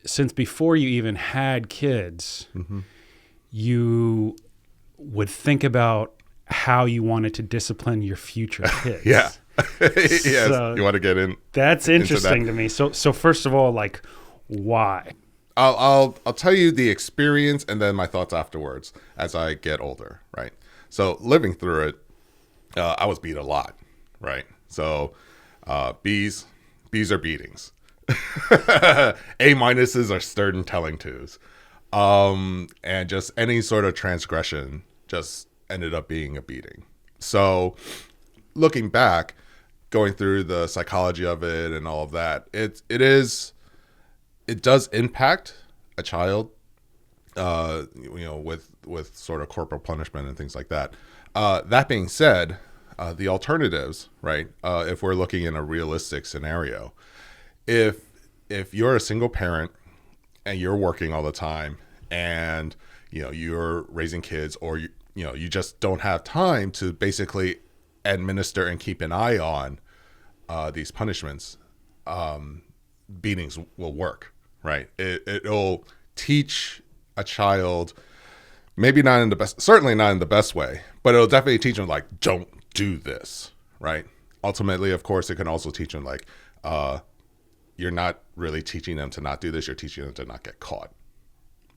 since before you even had kids, you would think about how you wanted to discipline your future kids. Yeah. Yes. So You want to get in? that's interesting to me. So first of all, like, why? I'll tell you the experience and then my thoughts afterwards as I get older, right? So living through it, I was beat a lot, right? So B's are beatings. A minuses are stern and telling twos. And just any sort of transgression just ended up being a beating. So looking back, going through the psychology of it and all of that, it does impact a child, with sort of corporal punishment and things like that. That being said, the alternatives, right? If we're looking in a realistic scenario, if you're a single parent and you're working all the time and, you're raising kids, or, you just don't have time to basically administer and keep an eye on these punishments, beatings will work, right? It'll teach a child, maybe not in the best, certainly not in the best way, but it'll definitely teach them, like, don't do this, right? Ultimately, of course, it can also teach them, like, you're not really teaching them to not do this, you're teaching them to not get caught,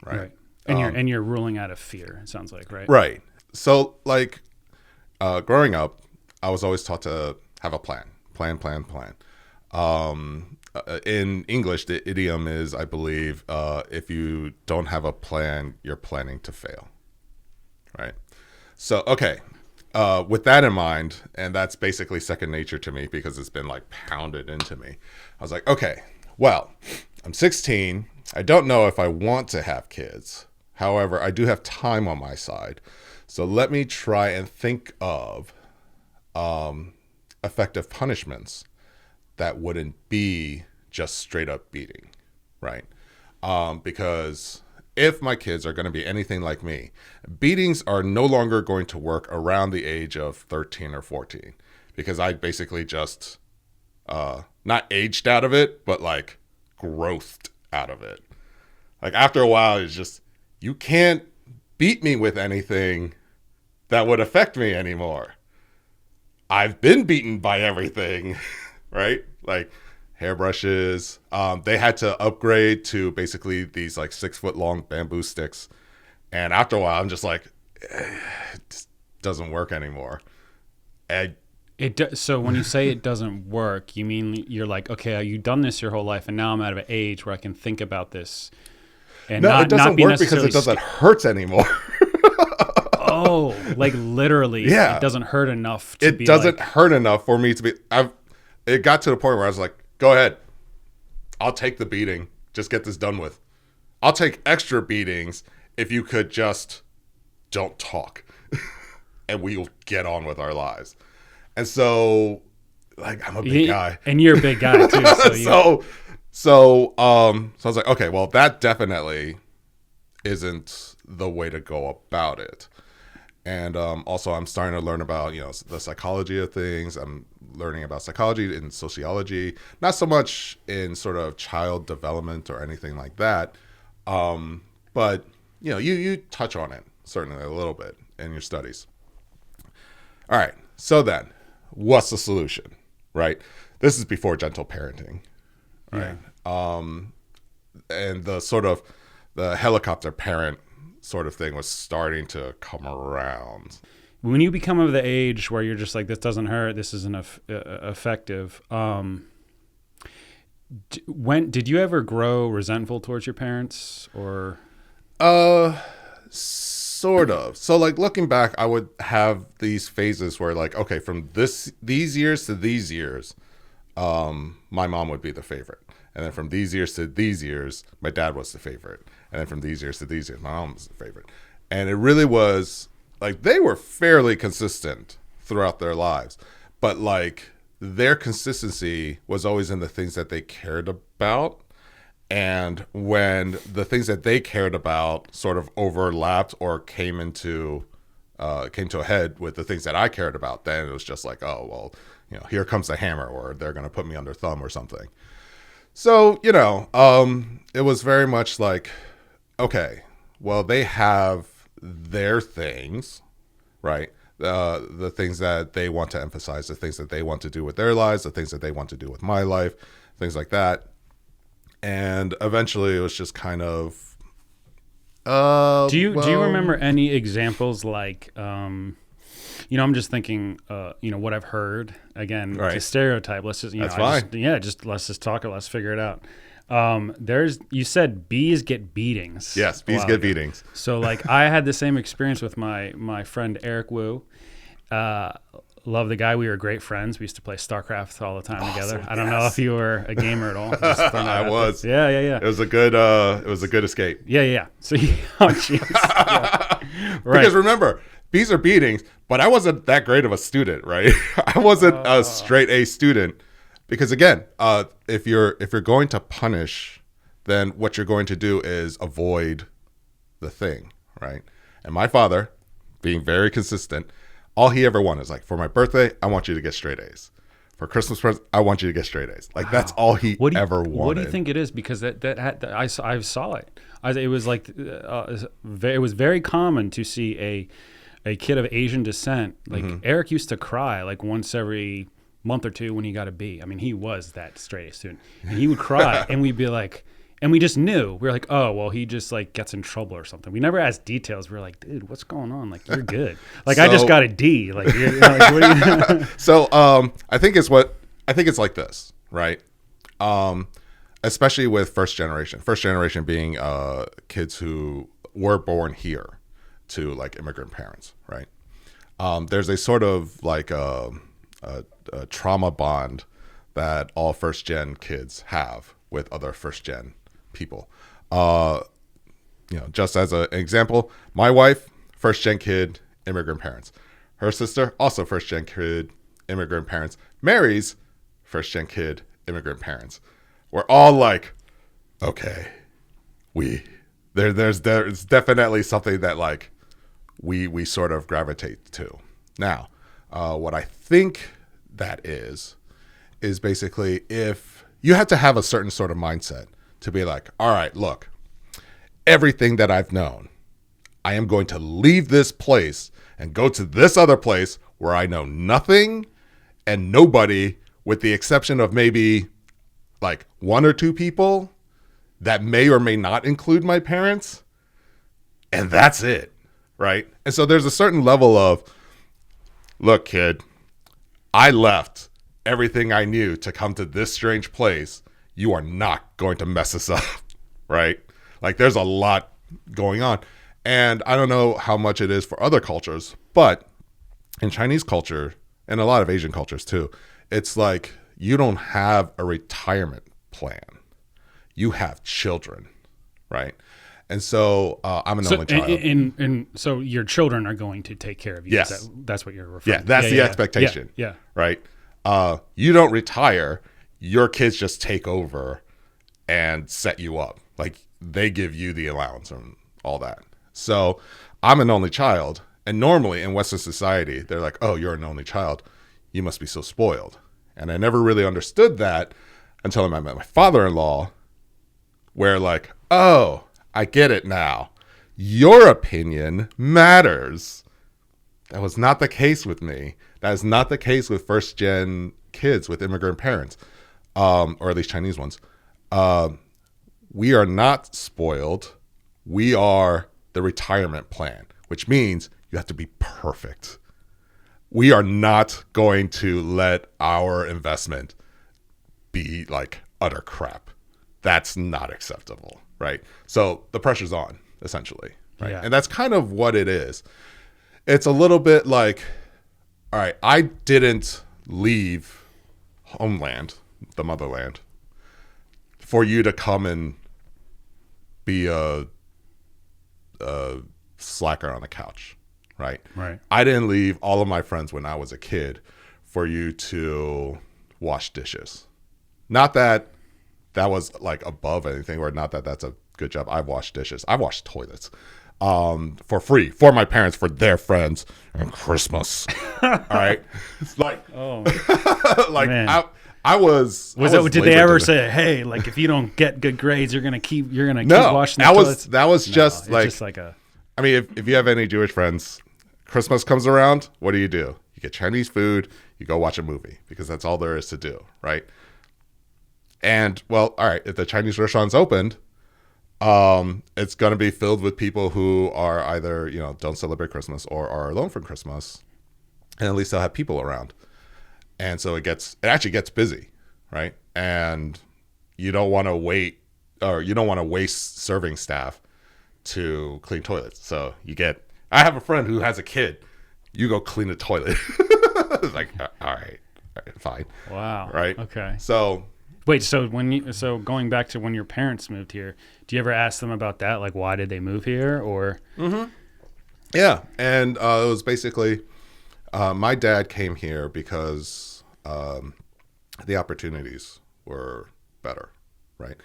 right? And you're ruling out of fear, it sounds like, right? Right. So, like, growing up, I was always taught to have a plan. In English, the idiom is, I believe, if you don't have a plan, you're planning to fail. Right. So, okay. With that in mind, and that's basically second nature to me because it's been like pounded into me. I was like, okay, well, I'm 16. I don't know if I want to have kids. However, I do have time on my side. So let me try and think of effective punishments that wouldn't be just straight up beating, right? Because if my kids are going to be anything like me, beatings are no longer going to work around the age of 13 or 14 because I basically just not aged out of it, but like growthed out of it. Like after a while, it's just, you can't beat me with anything that would affect me anymore. I've been beaten by everything, right? Like hairbrushes. They had to upgrade to basically these like 6-foot long bamboo sticks. And after a while, I'm just like, it just doesn't work anymore. So when you say it doesn't work, you mean you're like, okay, you've done this your whole life, and now I'm out of an age where I can think about this. And no, not, it doesn't not be work because it doesn't hurt anymore. Oh, like literally, yeah. It doesn't hurt enough to be It doesn't hurt enough for me to be... It got to the point where I was like, go ahead. I'll take the beating. Just get this done with. I'll take extra beatings if you could just don't talk. And we'll get on with our lives. And so, like, I'm a big guy. And you're a big guy, too. So I was like, okay, well, that definitely isn't the way to go about it. And also, I'm starting to learn about, the psychology of things. I'm learning about psychology and sociology, not so much in sort of child development or anything like that. But, you touch on it, certainly a little bit in your studies. All right. So then, what's the solution, right? This is before gentle parenting, right? Yeah. And the sort of the helicopter parent sort of thing was starting to come around. When you become of the age where you're just like, this doesn't hurt, this isn't effective. Did you ever grow resentful towards your parents, or? Sort of. So like looking back, I would have these phases where like, okay, from these years to these years, my mom would be the favorite. And then from these years to these years, my dad was the favorite. And then from these years to these years, my mom was the favorite. And it really was like, they were fairly consistent throughout their lives, but like their consistency was always in the things that they cared about. And when the things that they cared about sort of overlapped or came to a head with the things that I cared about, then it was just like, oh, well, here comes the hammer, or they're going to put me under thumb or something. So, it was very much like, okay, well, they have their things, right? The things that they want to emphasize, the things that they want to do with their lives, the things that they want to do with my life, things like that. And eventually it was just kind of, do you remember any examples like, I'm just thinking, what I've heard again, right. to stereotype. Let's just, That's fine. Let's just talk it. Let's figure it out. You said bees get beatings. Yes, bees get beatings. So like I had the same experience with my friend Eric Wu. Love the guy. We were great friends. We used to play StarCraft all the time together. I don't know if you were a gamer at all. I was. Yeah. It was a good escape. Yeah. So right. Because remember, bees are beatings, but I wasn't that great of a student, right? I wasn't a straight A student. Because again, if you're going to punish, then what you're going to do is avoid the thing, right? And my father, being very consistent, all he ever wanted is like, for my birthday, I want you to get straight A's. For Christmas present, I want you to get straight A's. Like that's all he ever wanted. What do you think it is? Because I saw it. It was like it was very common to see a kid of Asian descent. Like Eric used to cry like once every month or two when he got a B. I mean, he was that straight A student, and he would cry, and we'd be like, and we just knew. We were like, oh, well, he just like gets in trouble or something. We never asked details. We were like, dude, what's going on? Like, you're good. Like, I just got a D. Like, you're like, what are you? So, I think it's like this, right? Especially with first generation being kids who were born here to like immigrant parents, right? There's a sort of like a trauma bond that all first gen kids have with other first gen people. Just as an example, my wife, first gen kid, immigrant parents. Her sister, also first gen kid, immigrant parents. Mary's first gen kid, immigrant parents. We're all like, okay, there's definitely something that like we sort of gravitate to. Now, what I think that is basically if you have to have a certain sort of mindset to be like, all right, look, everything that I've known, I am going to leave this place and go to this other place where I know nothing and nobody, with the exception of maybe like one or two people that may or may not include my parents. And that's it, right? And so there's a certain level of, look, kid, I left everything I knew to come to this strange place. You are not going to mess us up, right? Like there's a lot going on. And I don't know how much it is for other cultures, but in Chinese culture and a lot of Asian cultures too, it's like you don't have a retirement plan. You have children, right? And so I'm an only child. And so your children are going to take care of you. Yes. That's what you're referring to. Yeah, that's the expectation. Yeah. Right? You don't retire. Your kids just take over and set you up. Like they give you the allowance and all that. So I'm an only child. And normally in Western society, they're like, oh, you're an only child. You must be so spoiled. And I never really understood that until I met my father-in-law, where like, oh, I get it now. Your opinion matters. That was not the case with me. That is not the case with first gen kids with immigrant parents, or at least Chinese ones. We are not spoiled. We are the retirement plan, which means you have to be perfect. We are not going to let our investment be like utter crap. That's not acceptable, right? So the pressure's on, essentially, right? Yeah. And that's kind of what it is. It's a little bit like, all right, I didn't leave homeland, the motherland, for you to come and be a slacker on the couch, right? Right. I didn't leave all of my friends when I was a kid for you to wash dishes. Not that that was like above anything, or not that that's a good job. I've washed dishes. I've washed toilets for free for my parents, for their friends, and Christmas. All right. It's like, oh, like man. Did they ever say, hey, like if you don't get good grades, you're gonna keep washing the toilets? That was just like, just like a. I mean, if you have any Jewish friends, Christmas comes around, what do? You get Chinese food, you go watch a movie, because that's all there is to do, right? And well, all right, if the Chinese restaurant's opened, it's going to be filled with people who are either, don't celebrate Christmas or are alone for Christmas, and at least they'll have people around. And so it actually gets busy, right? And you don't want to waste serving staff to clean toilets. So I have a friend who has a kid. You go clean the toilet. It's like, all right, fine. Wow. Right. Okay. So wait, so going back to when your parents moved here, do you ever ask them about that? Like, why did they move here? Or yeah, and it was basically my dad came here because the opportunities were better, right?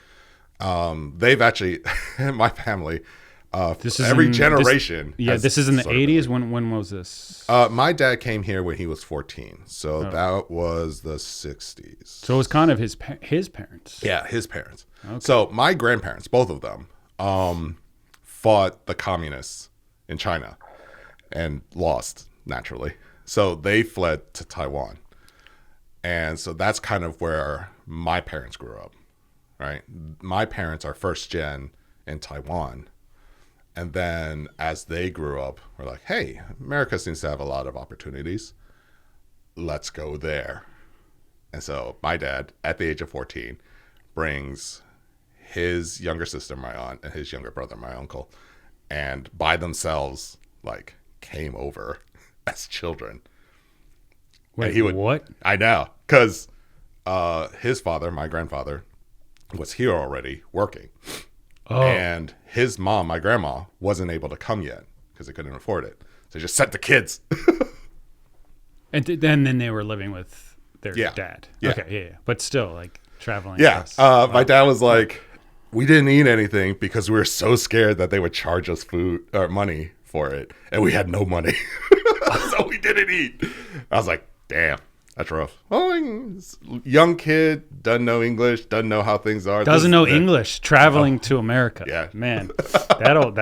They've actually, my family, every generation. This is in the 80s. When was this? My dad came here when he was 14, so that was the 60s. So it was kind of his parents. Yeah, his parents. Okay. So my grandparents, both of them, fought the communists in China and lost, naturally. So they fled to Taiwan. And so that's kind of where my parents grew up, right? My parents are first gen in Taiwan. And then as they grew up, we're like, hey, America seems to have a lot of opportunities. Let's go there. And so my dad, at the age of 14, brings his younger sister, my aunt, and his younger brother, my uncle, and by themselves, like, came over as children. Wait, what? I know. Because his father, my grandfather, was here already working. Oh. And his mom, my grandma, wasn't able to come yet because they couldn't afford it. So they just sent the kids. And then they were living with their dad. Yeah. Okay, yeah. But still, like, traveling. Yeah. My dad was like, we didn't eat anything because we were so scared that they would charge us food or money for it. And we had no money. So we didn't eat. I was like, damn. That's rough. Oh, young kid, doesn't know English, doesn't know how things are. Doesn't know English, traveling to America. Yeah. Man, that'll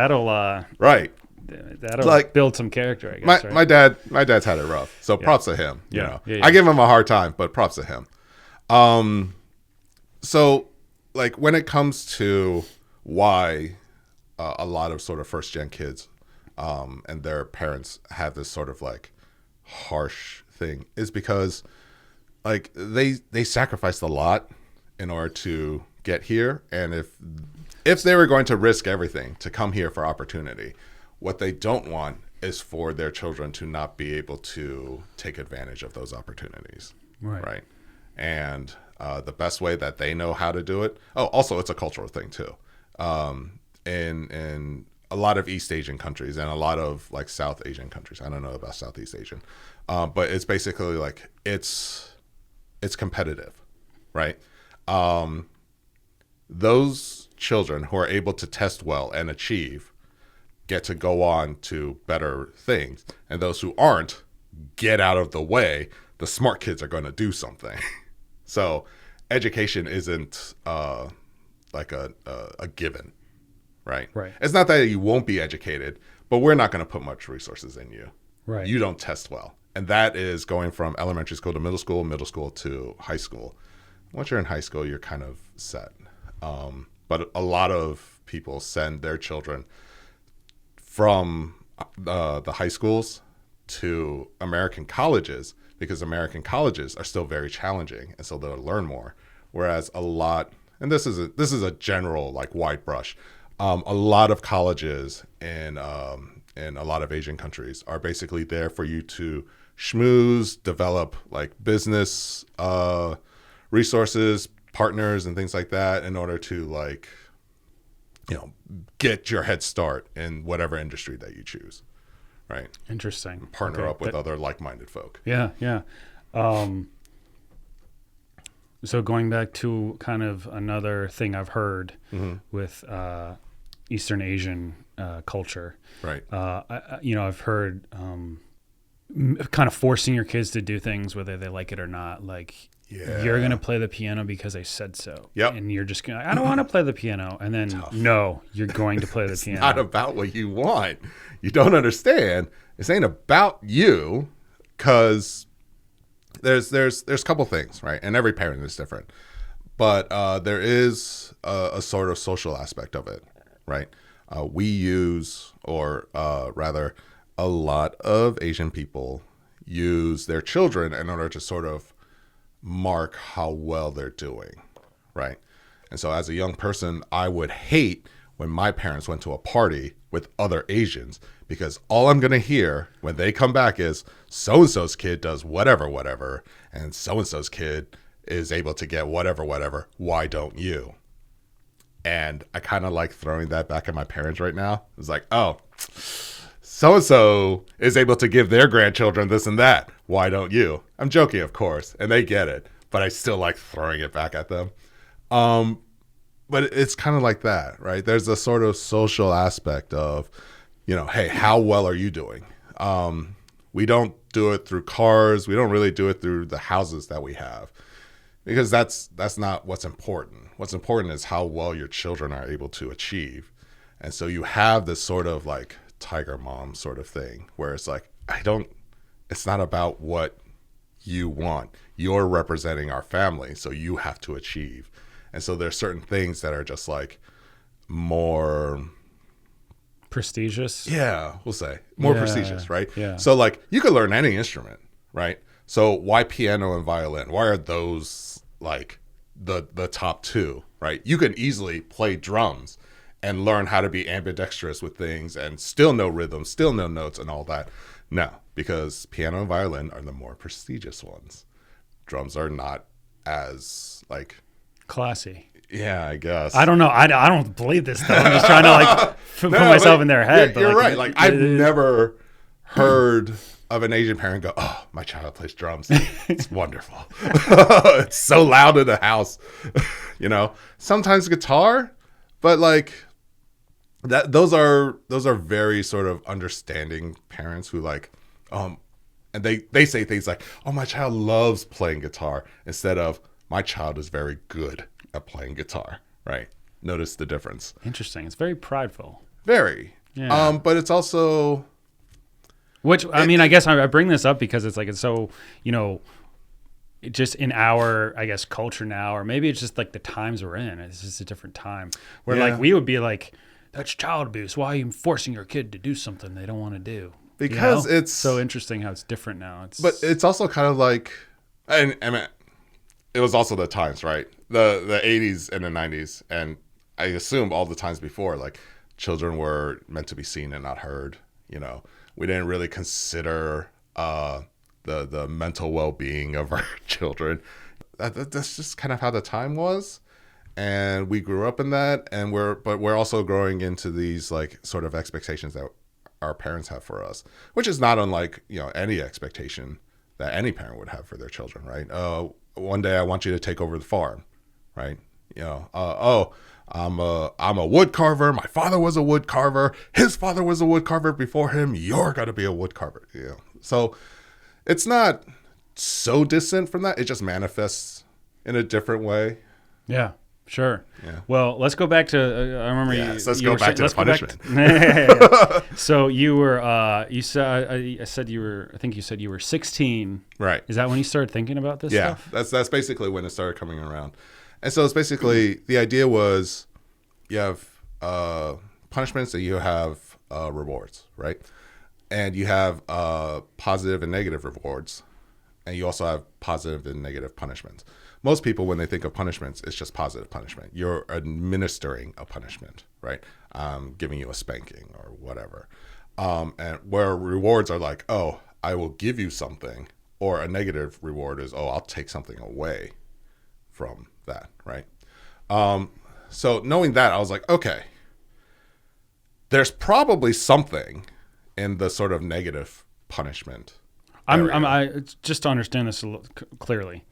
right. That'll like, build some character, I guess. My dad's had it rough. So props to him. Yeah. I give him a hard time, but props to him. So like when it comes to why a lot of sort of first gen kids and their parents have this sort of like harsh thing is because like they sacrificed a lot in order to get here, and if they were going to risk everything to come here for opportunity, what they don't want is for their children to not be able to take advantage of those opportunities, right? And the best way that they know how to do it, also it's a cultural thing too, in a lot of East Asian countries and a lot of like South Asian countries. I don't know about Southeast Asian. But it's basically like it's competitive, right? Those children who are able to test well and achieve get to go on to better things, and those who aren't get out of the way. The smart kids are going to do something. So education isn't like a given, right? Right. It's not that you won't be educated, but we're not going to put much resources in you. Right. You don't test well. And that is going from elementary school to middle school to high school. Once you're in high school, you're kind of set. But a lot of people send their children from the high schools to American colleges because American colleges are still very challenging, and so they'll learn more. Whereas a lot, and this is a general like wide brush, a lot of colleges in a lot of Asian countries are basically there for you to schmooze, develop like business resources, partners, and things like that in order to like, get your head start in whatever industry that you choose, right? Interesting. Partner up with other like-minded folk. Yeah, yeah. So going back to kind of another thing I've heard with Eastern Asian culture, right? I've heard kind of forcing your kids to do things whether they like it or not. Like Yeah. you're going to play the piano because I said so. Yep. And you're just going to, I don't want to play the piano. And then, no, you're going to play the piano. Not about what you want. You don't understand. This ain't about you, because there's a couple things, right? And every parent is different. But there is a sort of social aspect of it, right? We use, or rather, a lot of Asian people use their children in order to sort of mark how well they're doing, right? And so as a young person, I would hate when my parents went to a party with other Asians, because all I'm going to hear when they come back is so-and-so's kid does whatever, whatever, and so-and-so's kid is able to get whatever, whatever. Why don't you? And I kind of like throwing that back at my parents right now. It's like, oh, so-and-so is able to give their grandchildren this and that. Why don't you? I'm joking, of course, and they get it, but I still like throwing it back at them. But it's kind of like that, right? There's a sort of social aspect of, hey, how well are you doing? We don't do it through cars. We don't really do it through the houses that we have, because that's not what's important. What's important is how well your children are able to achieve. And so you have this sort of like tiger mom sort of thing where it's like, it's not about what you want. You're representing our family, so you have to achieve. And so there's certain things that are just like more prestigious. Yeah, we'll say more prestigious, right? Yeah. So like you could learn any instrument, right? So why piano and violin? Why are those like the top two, right? You can easily play drums and learn how to be ambidextrous with things and still know rhythm, still know notes and all that. No, because piano and violin are the more prestigious ones. Drums are not as like classy. Yeah, I guess. I don't know. I don't believe this though. I'm just trying to like put myself in their head. You're right. Like I've never heard of an Asian parent go, "Oh, my child plays drums. It's wonderful. It's so loud in the house." Sometimes guitar, but like that. Those are very sort of understanding parents who like, and they say things like, "Oh, my child loves playing guitar," instead of "My child is very good at playing guitar," right? Notice the difference. Interesting. It's very prideful. Very. Yeah. But it's also... I guess I bring this up because it's so, just in our, I guess, culture now, or maybe it's just like the times we're in. It's just a different time where like we would be like, that's child abuse. Why are you forcing your kid to do something they don't want to do? Because it's so interesting how it's different now. But it's also kind of like, and I mean, it was also the times, right? The 80s and the 90s, and I assume all the times before, like children were meant to be seen and not heard. We didn't really consider the mental well-being of our children. That's just kind of how the time was, and we grew up in that. And we're also growing into these like sort of expectations that our parents have for us, which is not unlike any expectation that any parent would have for their children, right? One day I want you to take over the farm, right? I'm a wood carver. My father was a wood carver. His father was a wood carver before him. You're gonna be a wood carver. So it's not so distant from that. It just manifests in a different way. Yeah, sure. Yeah. Well, let's go back to. I remember let's go back to the punishment. So you were. You said. I said you were. I think you said you were 16. Right. Is that when you started thinking about this stuff? Yeah. That's basically when it started coming around. And so it's basically, the idea was you have punishments and you have rewards, right? And you have positive and negative rewards. And you also have positive and negative punishments. Most people, when they think of punishments, it's just positive punishment. You're administering a punishment, right? Giving you a spanking or whatever. And where rewards are like, oh, I will give you something. Or a negative reward is, oh, I'll take something away from that, right? So knowing that, I was like, okay, there's probably something in the sort of negative punishment. I just to understand this a little clearly.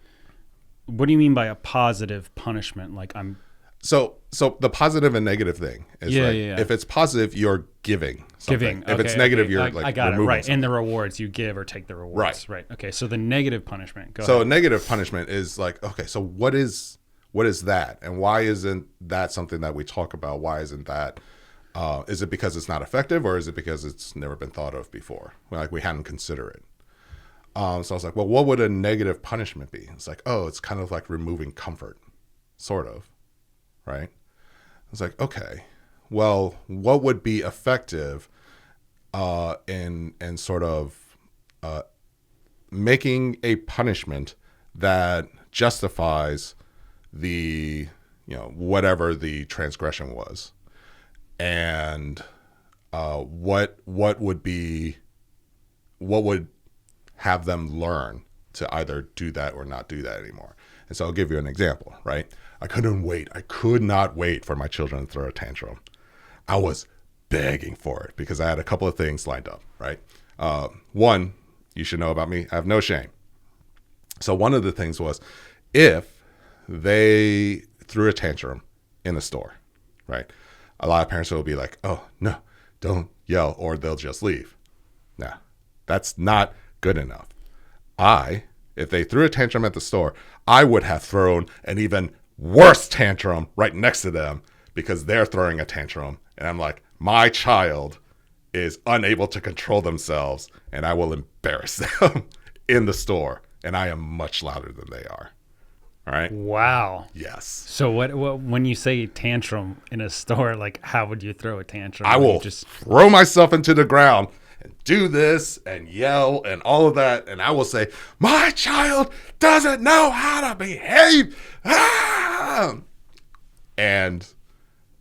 What do you mean by a positive punishment? Like So the positive and negative thing is if it's positive, you're giving something. If it's negative, you're I got it, removing right. something. And the rewards, you give or take the rewards. Right. Okay, so the negative punishment. Go So ahead. negative punishment is like, okay, so what is that? And why isn't that something that we talk about? Why isn't that, is it because it's not effective, or is it because it's never been thought of before? Like we hadn't considered it. So I was like, well, what would a negative punishment be? It's like, oh, it's kind of like removing comfort, sort of, right? I was like, okay, well, what would be effective in sort of making a punishment that justifies the, whatever the transgression was, and what would have them learn to either do that or not do that anymore. And so I'll give you an example, right? I could not wait for my children to throw a tantrum. I was begging for it because I had a couple of things lined up, right? One, you should know about me, I have no shame. So one of the things was, if they threw a tantrum in the store, right? A lot of parents will be like, oh, no, don't yell, or they'll just leave. No, that's not good enough. If they threw a tantrum at the store, I would have thrown an even worse tantrum right next to them because they're throwing a tantrum. And I'm like, my child is unable to control themselves, and I will embarrass them in the store. And I am much louder than they are. All right. Wow. Yes. So what when you say tantrum in a store, like how would you throw a tantrum? I will just throw myself into the ground and do this and yell and all of that. And I will say, my child doesn't know how to behave. Ah! And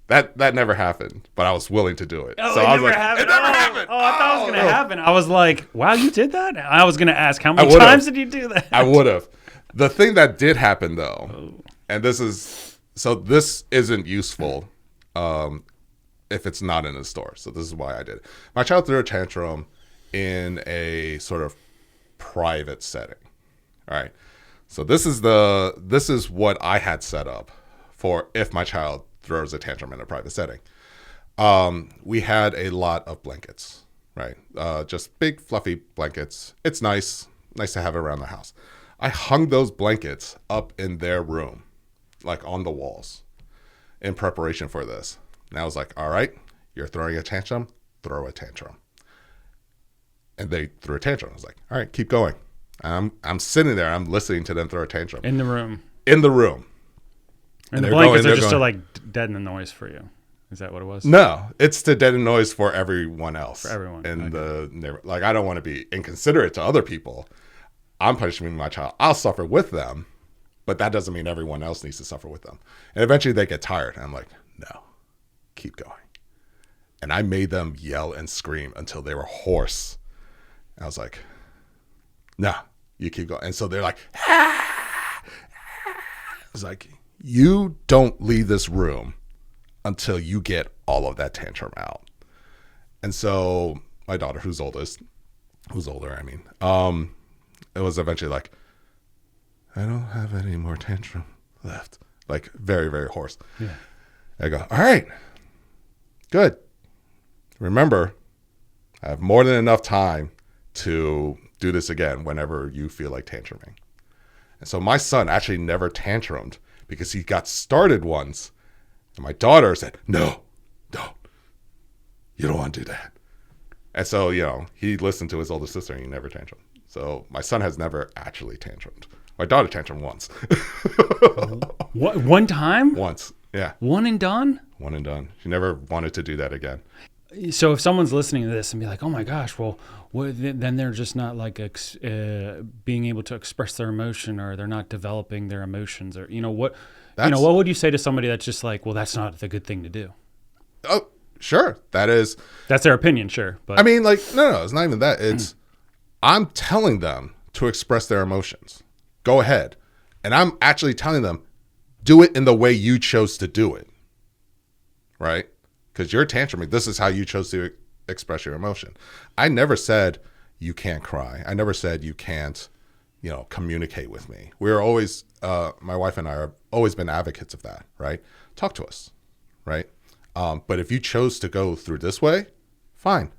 that never happened, but I was willing to do it. Oh, so it I was never like, happened. It never happened. Oh, I thought it was going to no. happen. I was like, wow, you did that? I was going to ask, how many times did you do that? I would have. The thing that did happen, though, and this isn't useful if it's not in a store. So this is why I did it. My child threw a tantrum in a sort of private setting. All right. So this is what I had set up for if my child throws a tantrum in a private setting. We had a lot of blankets, right? Just big fluffy blankets. It's nice to have around the house. I hung those blankets up in their room, like on the walls, in preparation for this. And I was like, all right, you're throwing a tantrum, throw a tantrum. And they threw a tantrum. I was like, all right, keep going. I'm sitting there, I'm listening to them throw a tantrum. In the room. In the room. And the blankets are just to like deaden the noise for you. Is that what it was? No, it's to deaden noise for everyone else. For everyone. In the neighborhood. Like, I don't want to be inconsiderate to other people. I'm punishing my child. I'll suffer with them, but that doesn't mean everyone else needs to suffer with them. And eventually they get tired. And I'm like, no, keep going. And I made them yell and scream until they were hoarse. And I was like, no, you keep going. And so they're like, ah! I was like, you don't leave this room until you get all of that tantrum out. And so my daughter, who's older, it was eventually like, I don't have any more tantrum left. Like, very, very hoarse. Yeah. I go, all right, good. Remember, I have more than enough time to do this again whenever you feel like tantruming. And so my son actually never tantrumed because he got started once. And my daughter said, no, don't. You don't want to do that. And so, he listened to his older sister and he never tantrumed. So my son has never actually tantrumed. My daughter tantrumed once. What? One time? Once, yeah. One and done? One and done. She never wanted to do that again. So if someone's listening to this and be like, oh my gosh, well, then they're just not like being able to express their emotion, or they're not developing their emotions, or what would you say to somebody that's just like, well, that's not the good thing to do? Oh, sure. That's their opinion, sure. But I mean, like, no, it's not even that. It's I'm telling them to express their emotions. Go ahead. And I'm actually telling them, do it in the way you chose to do it. Right? Because you're tantruming. This is how you chose to express your emotion. I never said you can't cry. I never said you can't, communicate with me. We're always, my wife and I have always been advocates of that, right? Talk to us, right? But if you chose to go through this way, fine.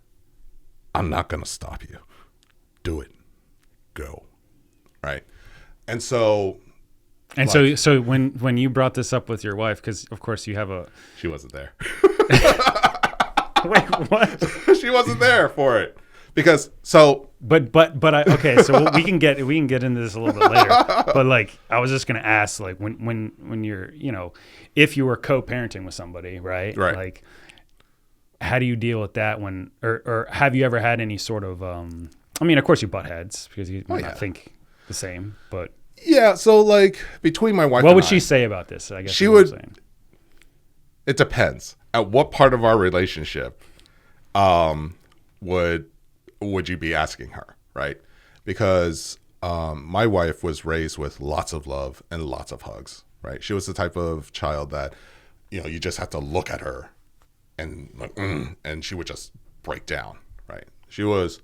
I'm not going to stop you. Do it. Go. Right. And so. And like, so when you brought this up with your wife, because of course you have a. She wasn't there. Wait, what? She wasn't there for it. Because so. Okay, so we can get into this a little bit later. But like, I was just gonna ask, like, when you're, if you were co-parenting with somebody, right? Right. Like, how do you deal with that when, or have you ever had any sort of, I mean, of course you butt heads because you might not think the same, but. Yeah, so like between my wife what and would I, she say about this? I guess she would. It depends. At what part of our relationship, would you be asking her, right? Because my wife was raised with lots of love and lots of hugs, right? She was the type of child that, you just have to look at her and like, and she would just break down, right? She was,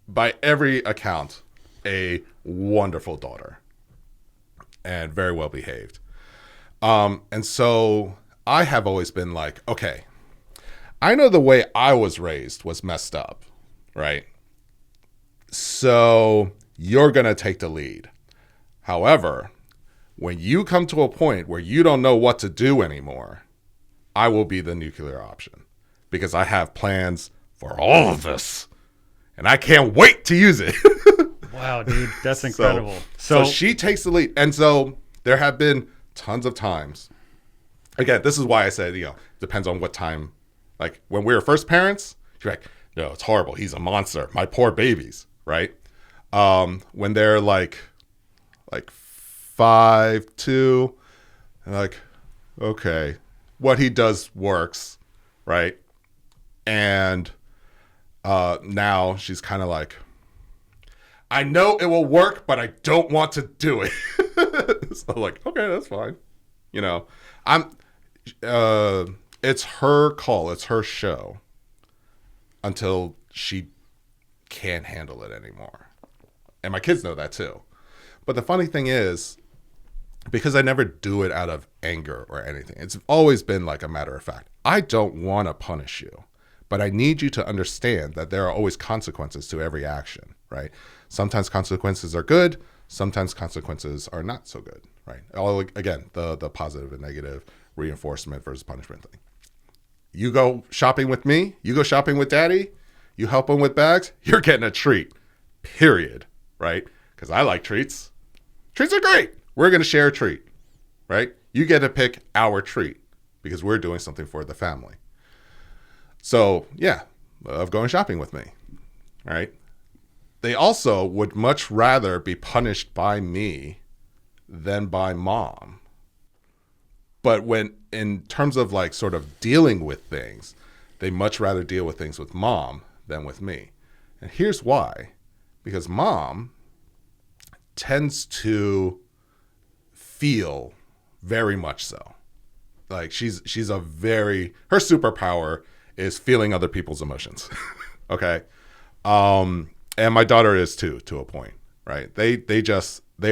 by every account, a wonderful daughter and very well behaved. And so I have always been like, okay, I know the way I was raised was messed up, right? So you're going to take the lead. However, when you come to a point where you don't know what to do anymore, I will be the nuclear option because I have plans for all of this and I can't wait to use it. Wow, dude, that's incredible. So she takes the lead. And so there have been tons of times. Again, this is why I said, depends on what time. Like when we were first parents, you're like, no, it's horrible. He's a monster. My poor babies, right? When they're like 5, 2, and like, okay, what he does works, right? And now she's kind of like, I know it will work, but I don't want to do it. So I'm like, okay, that's fine. It's her call. It's her show until she can't handle it anymore. And my kids know that too. But the funny thing is, because I never do it out of anger or anything, it's always been like a matter of fact. I don't want to punish you, but I need you to understand that there are always consequences to every action, right? Sometimes consequences are good. Sometimes consequences are not so good, right? Again, the positive and negative reinforcement versus punishment thing. You go shopping with me. You go shopping with daddy. You help him with bags. You're getting a treat, period, right? Because I like treats. Treats are great. We're going to share a treat, right? You get to pick our treat because we're doing something for the family. So, yeah, of going shopping with me, right? They also would much rather be punished by me than by mom. But when, in terms of like sort of dealing with things, they much rather deal with things with mom than with me. And here's why. Because mom tends to feel very much so. Like she's her superpower is feeling other people's emotions. Okay. And my daughter is too, to a point, right? They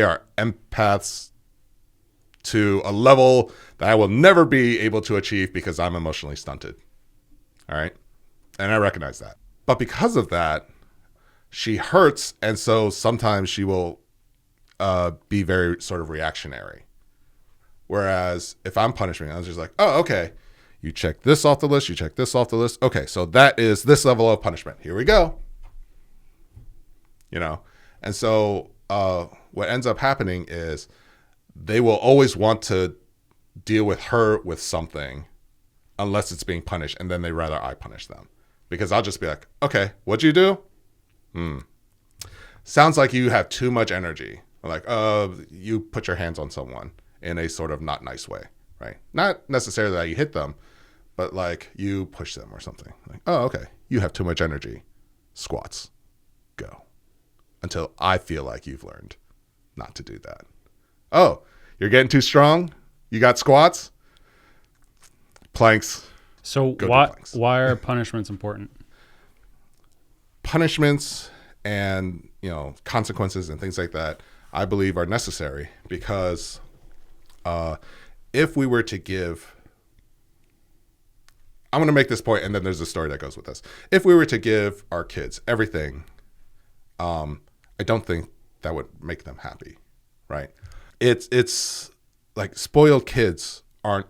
are empaths to a level that I will never be able to achieve because I'm emotionally stunted. All right. And I recognize that. But because of that, she hurts. And so sometimes she will be very sort of reactionary. Whereas if I'm punishing, I was just like, oh, okay. You check this off the list. You check this off the list. Okay. So that is this level of punishment. Here we go. And so what ends up happening is they will always want to deal with her with something unless it's being punished. And then they rather I punish them because I'll just be like, okay, what'd you do? Sounds like you have too much energy. I'm like, you put your hands on someone in a sort of not nice way, right? Not necessarily that you hit them, but like you push them or something. Like, oh, okay, you have too much energy. Squats. Go. Until I feel like you've learned not to do that. Oh, you're getting too strong? You got squats? Planks. So why are punishments important? Punishments and, consequences and things like that I believe are necessary because if we were to give, I'm going to make this point, and then there's a story that goes with this. If we were to give our kids everything, I don't think that would make them happy, right? It's like spoiled kids aren't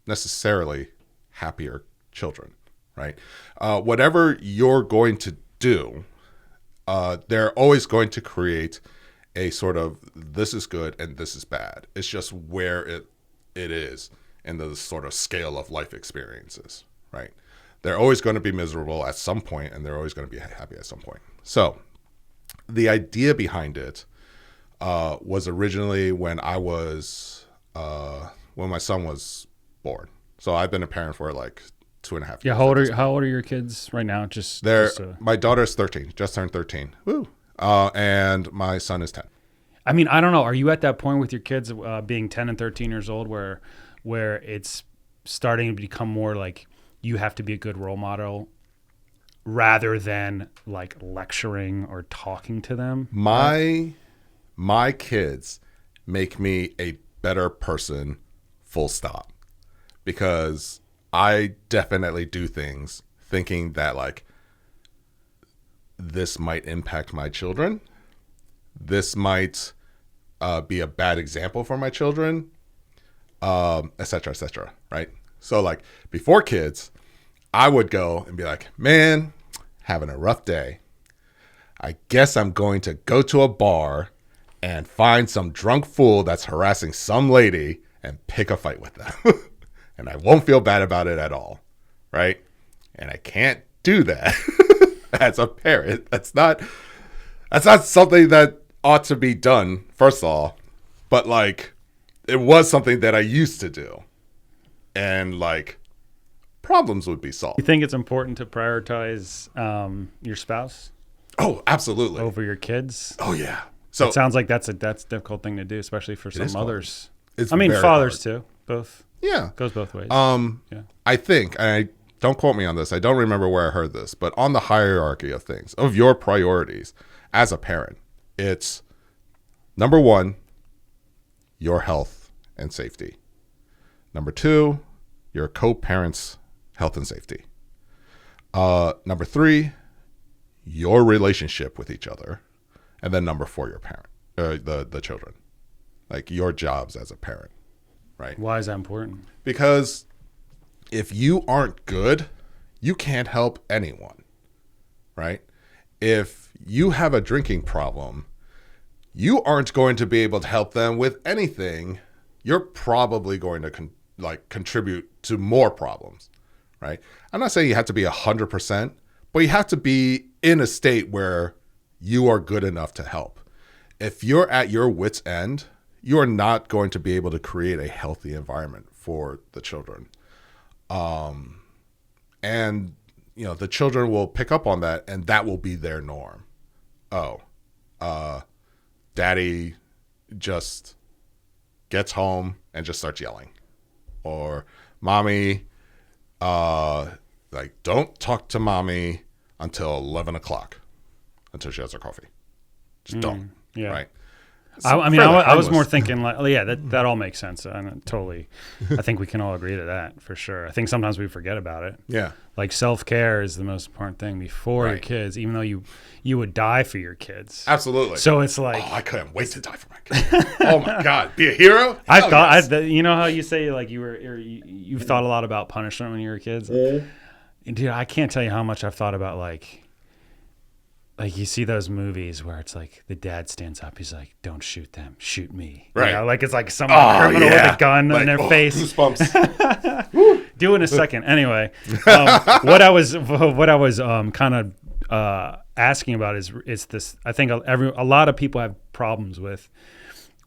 necessarily happier children, right? Whatever you're going to do, they're always going to create a sort of this is good and this is bad. It's just where it is in the sort of scale of life experiences, right? They're always going to be miserable at some point, and they're always going to be happy at some point. So the idea behind it was originally when my son was born. So I've been a parent for like 2.5 years. Yeah, how old are your kids right now? My daughter's 13, just turned 13. Woo. And my son is 10. I mean, I don't know. Are you at that point with your kids being 10 and 13 years old where it's starting to become more like you have to be a good role model rather than like lecturing or talking to them? My kids make me a better person, full stop. Because I definitely do things thinking that like this might impact my children. This might be a bad example for my children, et cetera, right? So like before kids, I would go and be like, man, having a rough day. I guess I'm going to go to a bar and find some drunk fool that's harassing some lady and pick a fight with them. And I won't feel bad about it at all, right? And I can't do that as a parent. That's not something that ought to be done, first of all. But like, it was something that I used to do. And like, problems would be solved. You think it's important to prioritize your spouse? Oh, absolutely. Over your kids? Oh, yeah. So it sounds like that's a difficult thing to do, especially for some mothers. It's fathers too. Both. Yeah. Goes both ways. Yeah. I think, and don't quote me on this, I don't remember where I heard this, but on the hierarchy of things, of your priorities as a parent, it's number 1, your health and safety. Number 2, your co-parents' health and safety. Number 3, your relationship with each other. And then number 4, your parent, the children, like your jobs as a parent, right? Why is that important? Because if you aren't good, you can't help anyone, right? If you have a drinking problem, you aren't going to be able to help them with anything. You're probably going to contribute to more problems, right? I'm not saying you have to be 100%, but you have to be in a state where you are good enough to help. If you're at your wit's end, you are not going to be able to create a healthy environment for the children. And, the children will pick up on that, and that will be their norm. Daddy just gets home and just starts yelling. Or mommy, don't talk to mommy until 11 o'clock. Until she has her coffee. Just don't. Yeah. Right? I was more thinking like, that all makes sense. Totally. I think we can all agree to that for sure. I think sometimes we forget about it. Yeah. Like self-care is the most important thing before your kids, even though you would die for your kids. Absolutely. So it's like, I couldn't wait to die for my kids. Oh my God. Be a hero? You know how you say like you've thought a lot about punishment when you were kids? And dude, I can't tell you how much I've thought about like you see those movies where it's like the dad stands up, he's like, "Don't shoot them, shoot me." Right. Like it's like some criminal with a gun in their face. Goosebumps. Do in a second. Anyway, what I was kind of asking about is this. I think a lot of people have problems with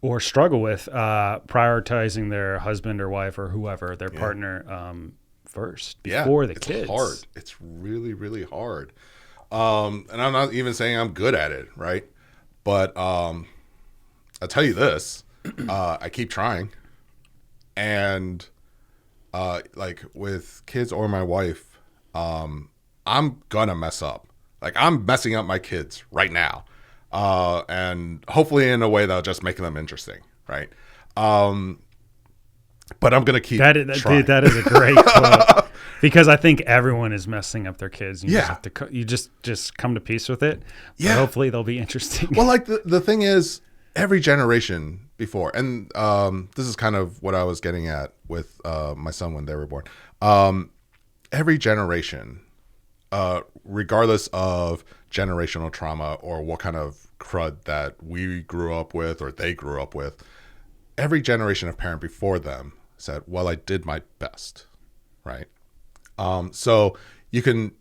or struggle with prioritizing their husband or wife or whoever, their partner first before the kids. It's hard. It's really, really hard. And I'm not even saying I'm good at it, right? But I'll tell you this, I keep trying. And like with kids or my wife, I'm gonna mess up. Like I'm messing up my kids right now. and hopefully in a way that'll just make them interesting, right? But I'm gonna keep trying. Dude, that is a great quote, because I think everyone is messing up their kids. You just have to you just come to peace with it. But hopefully they'll be interesting. Well, like the thing is, every generation before, and this is kind of what I was getting at with my son when they were born. Every generation, regardless of generational trauma or what kind of crud that we grew up with or they grew up with, every generation of parent before them said, well, I did my best, right? So you can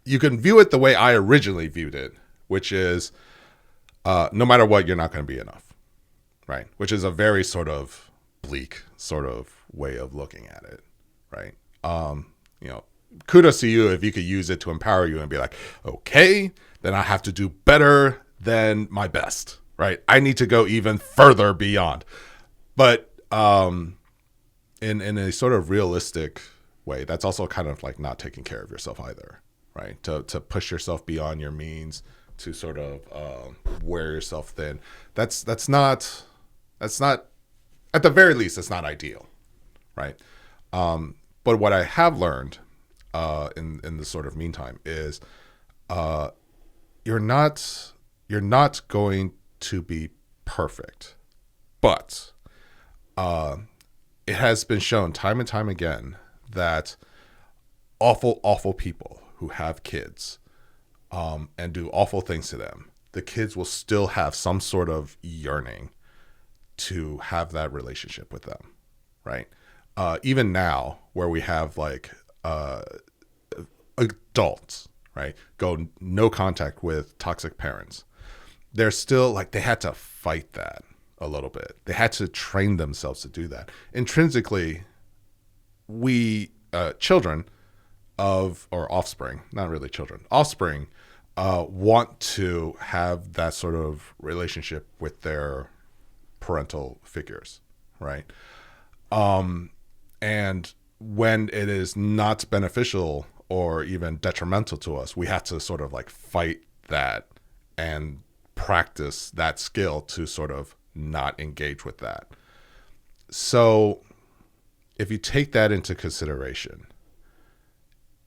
view it the way I originally viewed it, which is no matter what, you're not going to be enough, right? Which is a very sort of bleak sort of way of looking at it, right? Kudos to you if you could use it to empower you and be like, okay, then I have to do better than my best, right? I need to go even further beyond. But in a sort of realistic way, that's also kind of like not taking care of yourself either, right? To push yourself beyond your means, to sort of wear yourself thin. That's not at the very least, it's not ideal, right? But what I have learned in the sort of meantime is you're not going to be perfect, but it has been shown time and time again that awful people who have kids and do awful things to them, the kids will still have some sort of yearning to have that relationship with them, right? Even now, where we have like adults, right, go no contact with toxic parents, they're still like, they had to fight that a little bit. They had to train themselves to do that. Intrinsically, we children of, or offspring, not really children, offspring want to have that sort of relationship with their parental figures, right? And when it is not beneficial or even detrimental to us, we have to sort of like fight that and practice that skill to sort of not engage with that. So if you take that into consideration,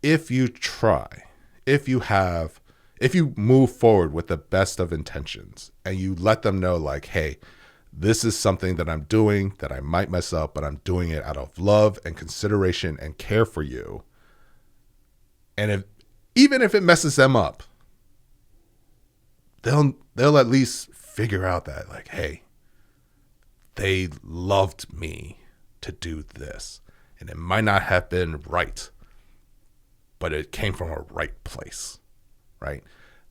if you try, if you move forward with the best of intentions and you let them know like, hey, this is something that I'm doing that I might mess up, but I'm doing it out of love and consideration and care for you. And even if it messes them up, they'll at least figure out that like, hey, they loved me to do this. And it might not have been right, but it came from a right place, right?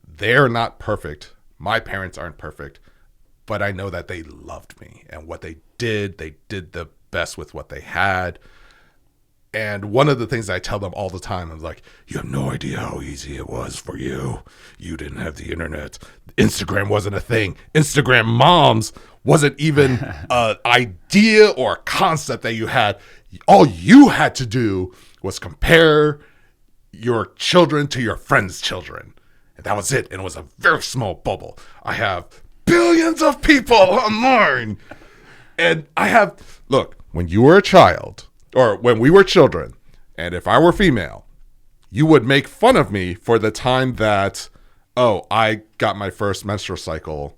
They're not perfect. My parents aren't perfect, but I know that they loved me, and what they did the best with what they had. And one of the things I tell them all the time is like, you have no idea how easy it was for you. You didn't have the internet. Instagram wasn't a thing. Instagram moms wasn't even an idea or a concept that you had. All you had to do was compare your children to your friends' children. And that was it. And it was a very small bubble. I have billions of people online. And look, when you were a child, or when we were children, and if I were female, you would make fun of me for the time that, oh, I got my first menstrual cycle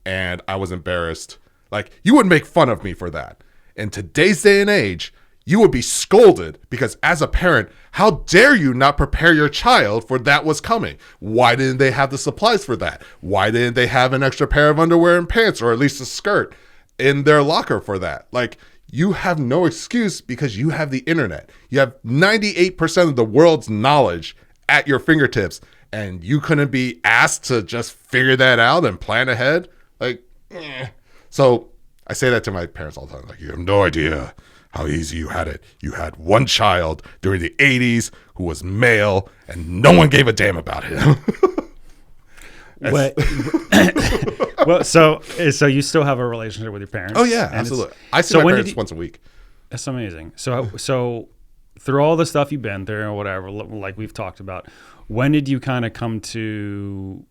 and I was embarrassed. Like, you would make fun of me for that. In today's day and age, you would be scolded because as a parent, how dare you not prepare your child for that was coming? Why didn't they have the supplies for that? Why didn't they have an extra pair of underwear and pants, or at least a skirt in their locker for that? Like, you have no excuse because you have the internet. You have 98% of the world's knowledge at your fingertips, and you couldn't be asked to just figure that out and plan ahead. Like, So I say that to my parents all the time. Like, you have no idea how easy you had it. You had one child during the 80s who was male, and no one gave a damn about him. Well, so you still have a relationship with your parents? Oh yeah, absolutely. I see my parents once a week. That's amazing. So through all the stuff you've been through or whatever, like we've talked about, when did you kind of come to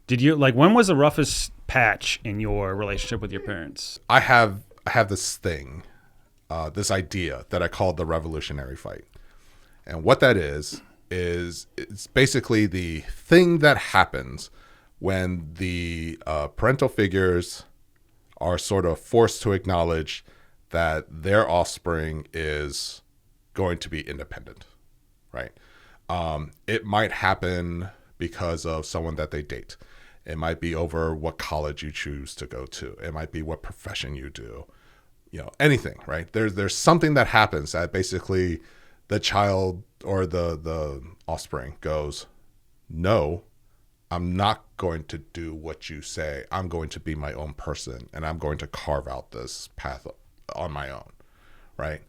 Did you like, when was the roughest patch in your relationship with your parents? I have this thing, this idea that I call the revolutionary fight. And what that is it's basically the thing that happens when the parental figures are sort of forced to acknowledge that their offspring is going to be independent, right? It might happen because of someone that they date. It might be over what college you choose to go to. It might be what profession you do. Anything, right? There's something that happens that basically the child or the offspring goes, no, I'm not going to do what you say. I'm going to be my own person, and I'm going to carve out this path on my own, right?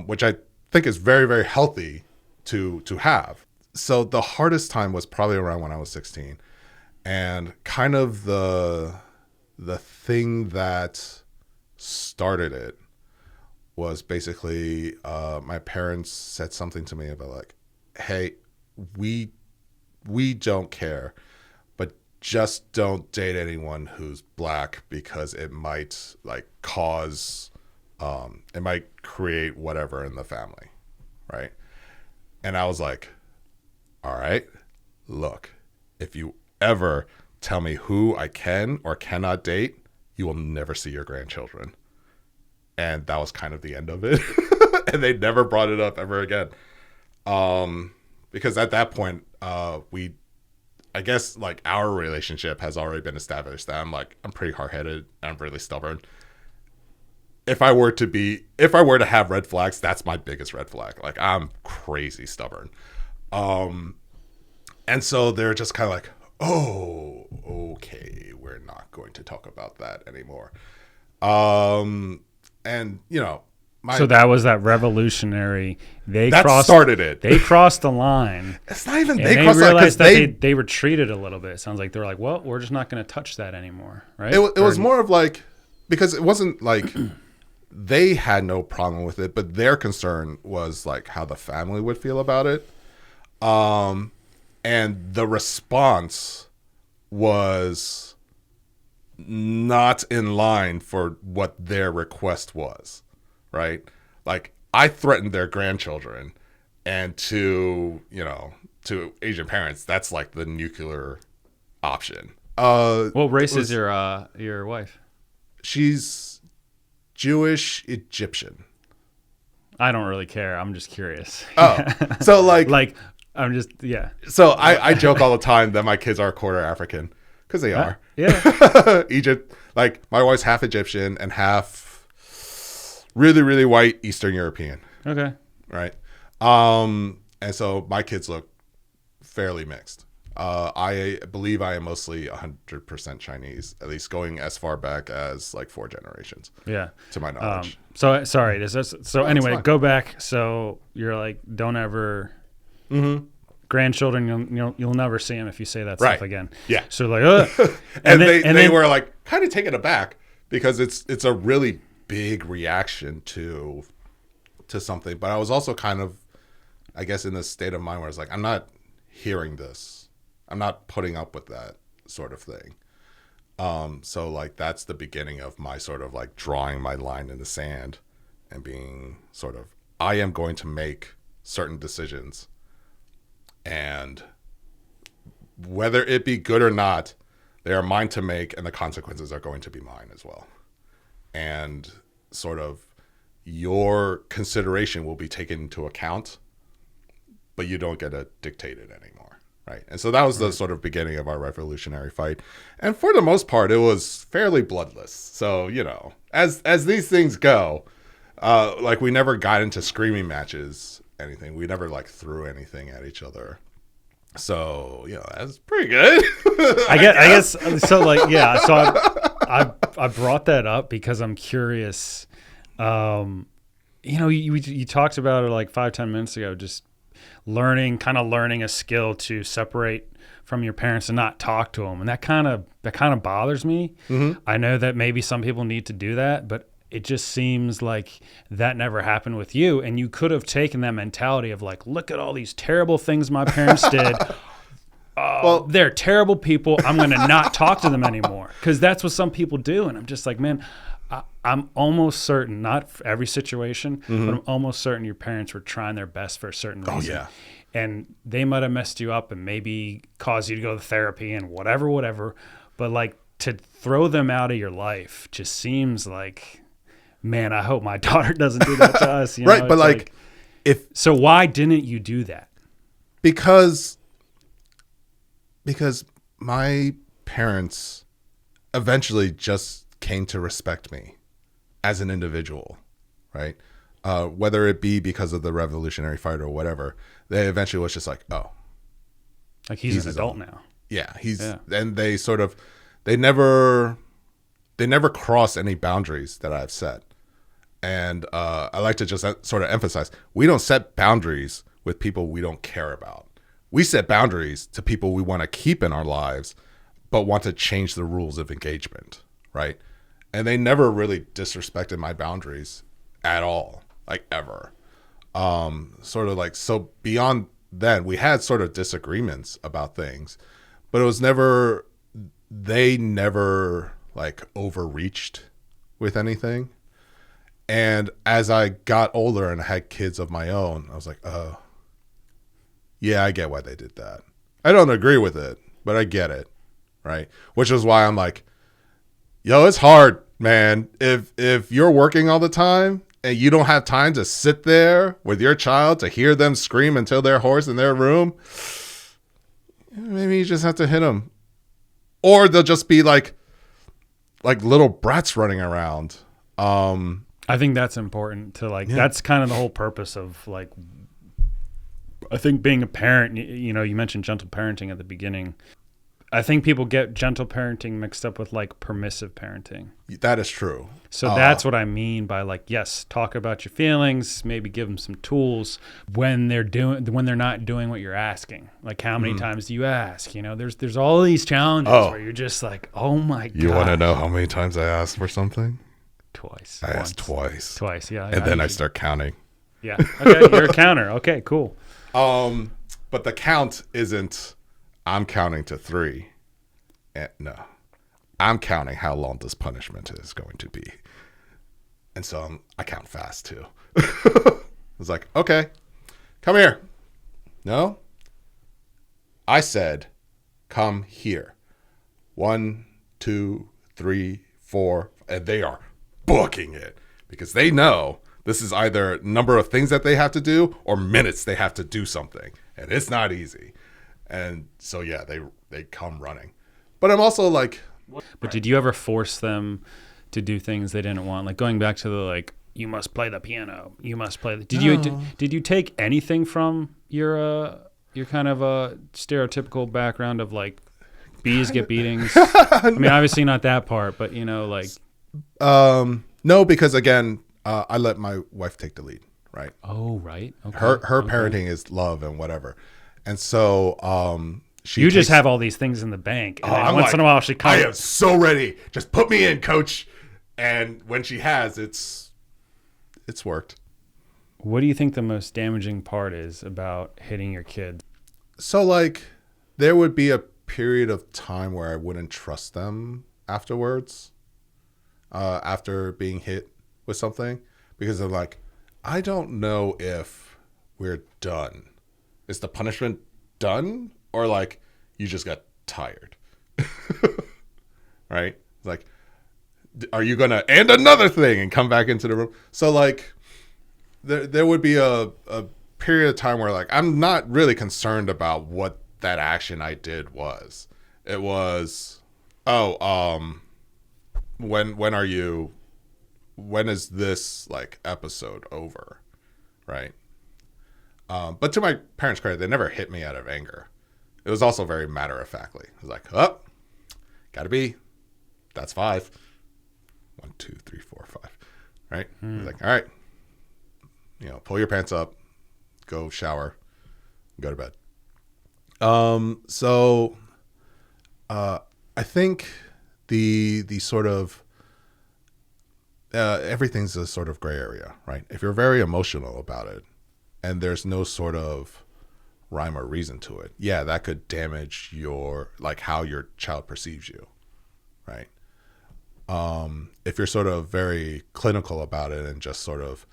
Which I think is very, very healthy to have. So the hardest time was probably around when I was 16. And kind of the thing that started it was basically my parents said something to me about like, hey, we don't care, but just don't date anyone who's black because it might like cause, it might create whatever in the family, right? And I was like, all right, look, if you ever tell me who I can or cannot date, you will never see your grandchildren. And that was kind of the end of it. And they never brought it up ever again. Because at that point, I guess like our relationship has already been established that I'm pretty hard-headed and I'm really stubborn. If I were to have red flags, that's my biggest red flag. Like I'm crazy stubborn. And so they're just kind of like, oh, okay, we're not going to talk about that anymore. And So that was that revolutionary. Started it. They crossed the line. It's not even they crossed the line because they retreated a little bit. It sounds like they were like, well, we're just not going to touch that anymore, right? It was more of like, because it wasn't like they had no problem with it, but their concern was like how the family would feel about it. And the response was not in line for what their request was, right? Like I threatened their grandchildren, and to Asian parents, that's like the nuclear option. What race is your wife? She's Jewish Egyptian. I don't really care. I'm just curious. Oh, so like I'm just, yeah. So I joke all the time that my kids are quarter African because they are. Yeah. Egypt, like my wife's half Egyptian and half really, really white Eastern European. Okay. Right. And so my kids look fairly mixed. I believe I am mostly 100% Chinese, at least going as far back as like 4 generations. Yeah. To my knowledge. So sorry. Anyway, go back. So you're like, don't ever. Mm-hmm. Grandchildren, you'll never see them if you say that stuff again. Yeah. So like, and they were like kind of taken aback because it's a really big reaction to something. But I was also kind of, I guess, in this state of mind where it's like, I'm not hearing this. I'm not putting up with that sort of thing. So like that's the beginning of my sort of like drawing my line in the sand and being sort of, I am going to make certain decisions. And whether it be good or not, they are mine to make, and the consequences are going to be mine as well. And sort of your consideration will be taken into account, but you don't get to dictate it anymore, right? And so that was the sort of beginning of our revolutionary fight. And for the most part, it was fairly bloodless. So, as these things go, like we never got into screaming matches. Anything. We never like threw anything at each other. So, that's pretty good. I guess so like, yeah. So I brought that up because I'm curious. You talked about it like 5-10 minutes ago, just learning a skill to separate from your parents and not talk to them. And that kind of bothers me. Mm-hmm. I know that maybe some people need to do that, but it just seems like that never happened with you. And you could have taken that mentality of like, look at all these terrible things my parents did. oh, they're terrible people. I'm going to not talk to them anymore. Because that's what some people do. And I'm just like, man, I'm almost certain, not for every situation, but I'm almost certain your parents were trying their best for a certain reason. Oh, yeah. And they might have messed you up and maybe caused you to go to therapy and whatever. But like to throw them out of your life just seems like, man, I hope my daughter doesn't do that to us. You know? Right, but like so why didn't you do that? Because my parents eventually just came to respect me as an individual, right? Whether it be because of the Revolutionary fighter or whatever, they eventually was just like, oh, like he's an adult now. Yeah, and they never cross any boundaries that I've set. And I like to just sort of emphasize, we don't set boundaries with people we don't care about. We set boundaries to people we want to keep in our lives, but want to change the rules of engagement, right? And they never really disrespected my boundaries at all, like ever. Sort of like, so beyond that, we had sort of disagreements about things, but it was never, they never like overreached with anything. And as I got older and had kids of my own, I was like, oh, yeah, I get why they did that. I don't agree with it, but I get it, right? Which is why I'm like, yo, it's hard, man. If you're working all the time and you don't have time to sit there with your child to hear them scream until they're hoarse in their room, maybe you just have to hit them. Or they'll just be like little brats running around. I think that's important to like, that's kind of the whole purpose of like, I think being a parent, you know, you mentioned gentle parenting at the beginning. I think people get gentle parenting mixed up with like permissive parenting. That is true. So that's what I mean by like, yes, talk about your feelings, maybe give them some tools when they're not doing what you're asking. Like how many times do you ask? You know, there's all these challenges where you're just like, oh my God. You want to know how many times I asked for something? Twice. I asked twice. Twice, yeah. And then I start counting. Yeah. Okay, you're a counter. Okay, cool. But the count isn't, I'm counting to 3. No. I'm counting how long this punishment is going to be. And so I count fast too. It's like, okay, come here. No? I said, come here. 1, 2, 3, 4, and they are booking it because they know this is either number of things that they have to do or minutes they have to do something. And it's not easy. And so, yeah, they come running. But I'm also like... But did you ever force them to do things they didn't want? Like going back to the, like, you must play the piano. You must play the... Did you take anything from your kind of a stereotypical background of, like, bees get beatings? I mean, obviously not that part, but, you know, like... No, because, again... I let my wife take the lead, right? Oh, right. Okay. Her parenting is love and whatever. And so you just have all these things in the bank. And then once in a while she comes. I am so ready. Just put me in, coach. And when she has, it's worked. What do you think the most damaging part is about hitting your kids? So, like, there would be a period of time where I wouldn't trust them afterwards, after being hit with something, because they're like, I don't know if we're done. Is the punishment done? Or like, you just got tired? Right? Like, are you going to, and another thing, and come back into the room? So like, there would be a period of time where like, I'm not really concerned about what that action I did was. It was, when is this like episode over, right? But to my parents' credit, they never hit me out of anger. It was also very matter-of-factly. It was like, oh, gotta be, that's 5. 1, 2, 3, 4, 5, right? It was like, all right, you know, pull your pants up, go shower, go to bed. So I think the sort of everything's a sort of gray area, right? If you're very emotional about it and there's no sort of rhyme or reason to it, yeah, that could damage your, like, how your child perceives you, right? If you're sort of very clinical about it and just sort of,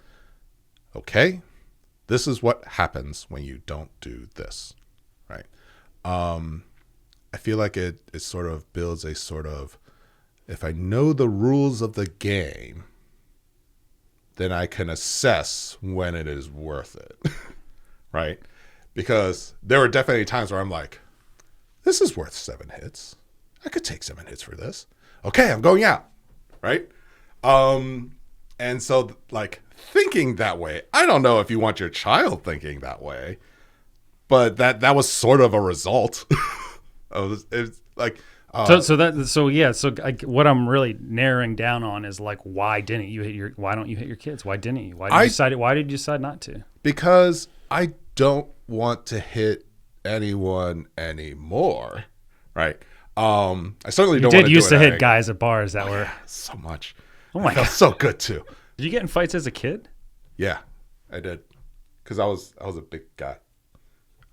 okay, this is what happens when you don't do this, right? I feel like it sort of builds a sort of, if I know the rules of the game, then I can assess when it is worth it, right? Because there were definitely times where I'm like, this is worth 7 hits. I could take 7 hits for this. Okay, I'm going out, right? And so, like, thinking that way, I don't know if you want your child thinking that way, but that was sort of a result. It's like, what I'm really narrowing down on is like, why don't you hit your kids? Why didn't you? Why did you decide not to? Because I don't want to hit anyone anymore, right? I certainly don't want to used to hit guys at bars that were so much. Oh my God, so good too. Did you get in fights as a kid? Yeah, I did, because I was a big guy.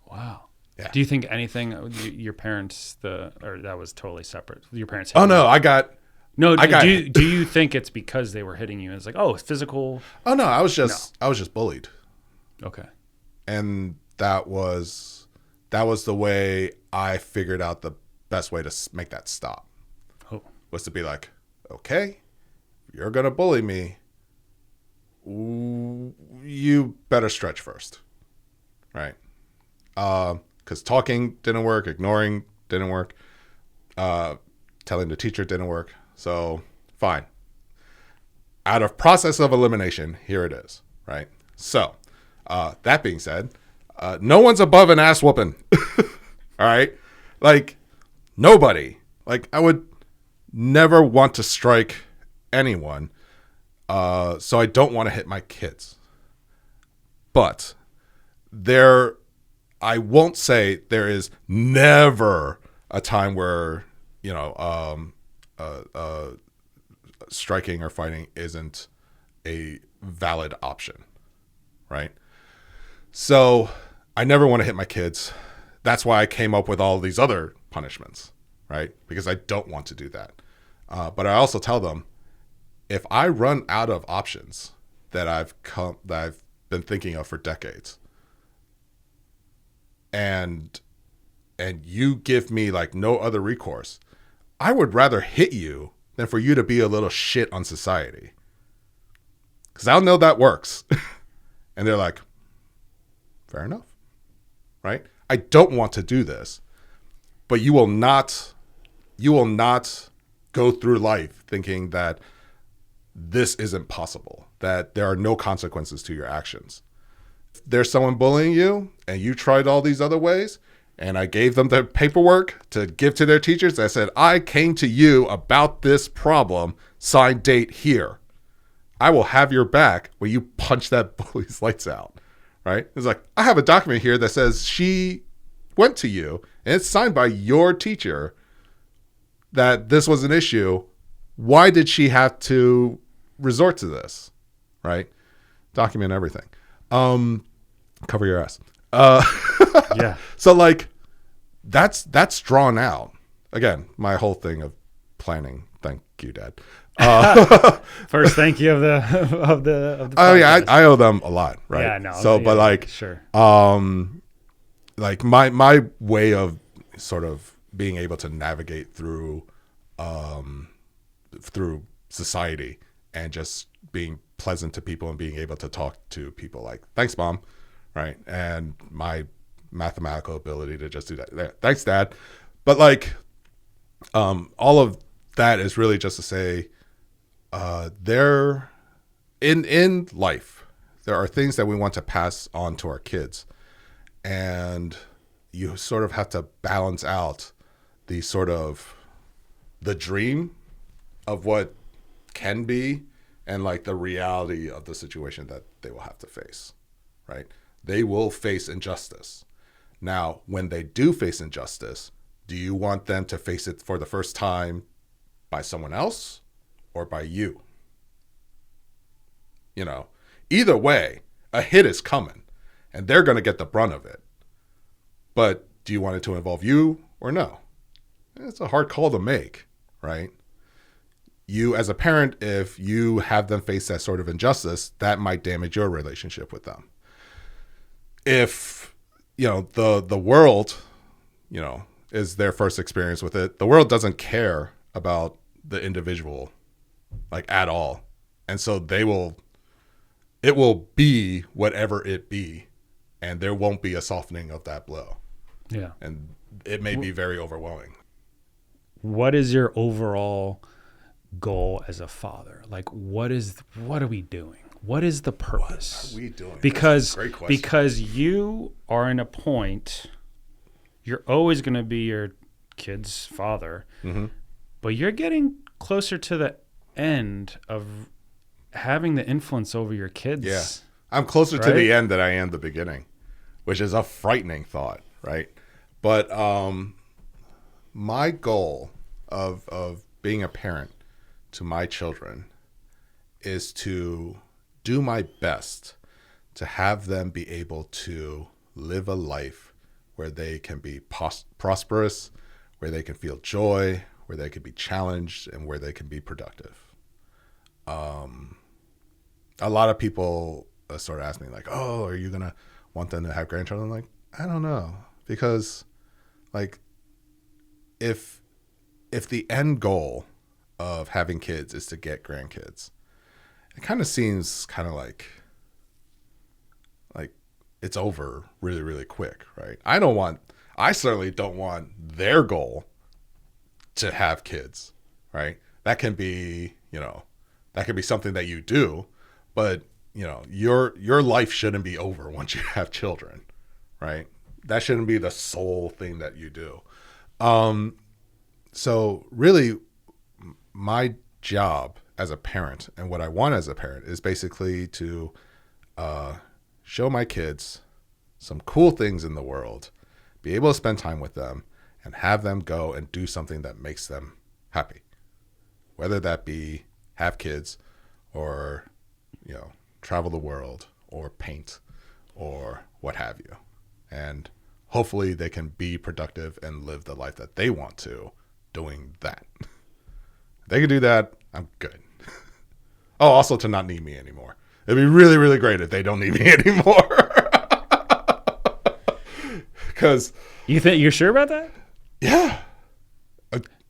Wow. Yeah. Do you think anything your parents or that was totally separate? Your parents? Oh no, Do you think it's because they were hitting you? It's like, oh, physical. Oh no, I was just bullied. Okay. And that was the way I figured out the best way to make that stop. Oh. Was to be like, okay, you're gonna bully me. You better stretch first, right? Because talking didn't work, ignoring didn't work, telling the teacher didn't work. So fine. Out of process of elimination, here it is, right? So that being said, no one's above an ass whooping. All right, like nobody. Like I would never want to strike anyone. So I don't want to hit my kids. But I won't say there is never a time where, striking or fighting isn't a valid option, right? So I never want to hit my kids. That's why I came up with all these other punishments, right? Because I don't want to do that. But I also tell them, if I run out of options that I've been thinking of for decades, and you give me like no other recourse, I would rather hit you than for you to be a little shit on society. Because I'll know that works. And they're like, fair enough, right? I don't want to do this, but you will not go through life thinking that this isn't possible, that there are no consequences to your actions. If there's someone bullying you and you tried all these other ways, and I gave them the paperwork to give to their teachers, I said, I came to you about this problem, signed date here. I will have your back when you punch that bully's lights out, right? It's like, I have a document here that says she went to you and it's signed by your teacher that this was an issue. Why did she have to resort to this, right? Document everything. Cover your ass. Yeah. So like, that's drawn out. Again, my whole thing of planning. Thank you, Dad. First, thank you of the oh yeah, I owe them a lot, right? Yeah, no. So, yeah, but like, sure. Like my way of sort of being able to navigate through society and just being pleasant to people and being able to talk to people like, thanks, Mom, right? And my mathematical ability to just do that. There, thanks, Dad. But like, all of that is really just to say, in life, there are things that we want to pass on to our kids, and you sort of have to balance out the dream of what can be and like the reality of the situation that they will have to face, right? They will face injustice. Now, when they do face injustice, do you want them to face it for the first time by someone else or by you? Either way, a hit is coming and they're going to get the brunt of it, But do you want it to involve you or no? It's a hard call to make, right? You as a parent, if you have them face that sort of injustice, that might damage your relationship with them. If, the world, is their first experience with it, the world doesn't care about the individual, like, at all. And so it will be whatever it be, and there won't be a softening of that blow. Yeah. And it may be very overwhelming. What is your overall goal as a father? Like, what are we doing? What is the purpose? What are we doing? Because Great question. because you are in a point, you're always going to be your kid's father, but you're getting closer to the end of having the influence over your kids. Yeah. I'm closer to the end than I am the beginning, which is a frightening thought, right? But my goal of being a parent to my children is to do my best to have them be able to live a life where they can be prosperous, where they can feel joy, where they can be challenged, and where they can be productive. A lot of people sort of ask me, like, oh, are you going to want them to have grandchildren? I'm like, I don't know. Because, like, if the end goal of having kids is to get grandkids, it kind of seems kind of like it's over really, really quick, right? I certainly don't want their goal to have kids, right? That can be, something that you do, but your life shouldn't be over once you have children, right? That shouldn't be the sole thing that you do. So really, my job as a parent and what I want as a parent is basically to show my kids some cool things in the world, be able to spend time with them, and have them go and do something that makes them happy. Whether that be have kids or, travel the world or paint or what have you. And hopefully they can be productive and live the life that they want to doing that. If they can do that, I'm good. Oh, also to not need me anymore. It'd be really, really great if they don't need me anymore. Because you're sure about that? Yeah.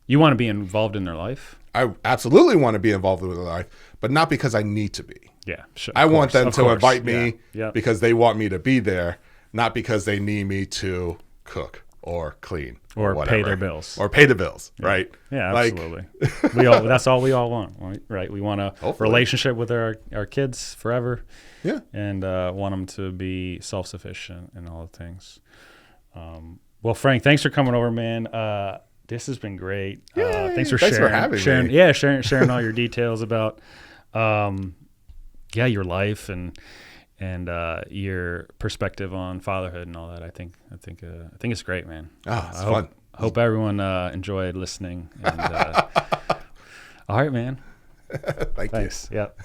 You want to be involved in their life? I absolutely want to be involved with their life, but not because I need to be. Yeah, sure. I want them to invite me Yeah. because they want me to be there, not because they need me to cook or clean or whatever. pay their bills. Or pay the bills, right? Yeah, absolutely. That's all we all want, right? We want a relationship with our kids forever. Yeah. And want them to be self-sufficient and all the things. Well, Frank, thanks for coming over, man. This has been great. Thanks for having me. Yeah, sharing all your details about your life and your perspective on fatherhood and all that. I think it's great, man. Oh, it's fun. Hope everyone enjoyed listening. And, all right, man. Thanks. Yep.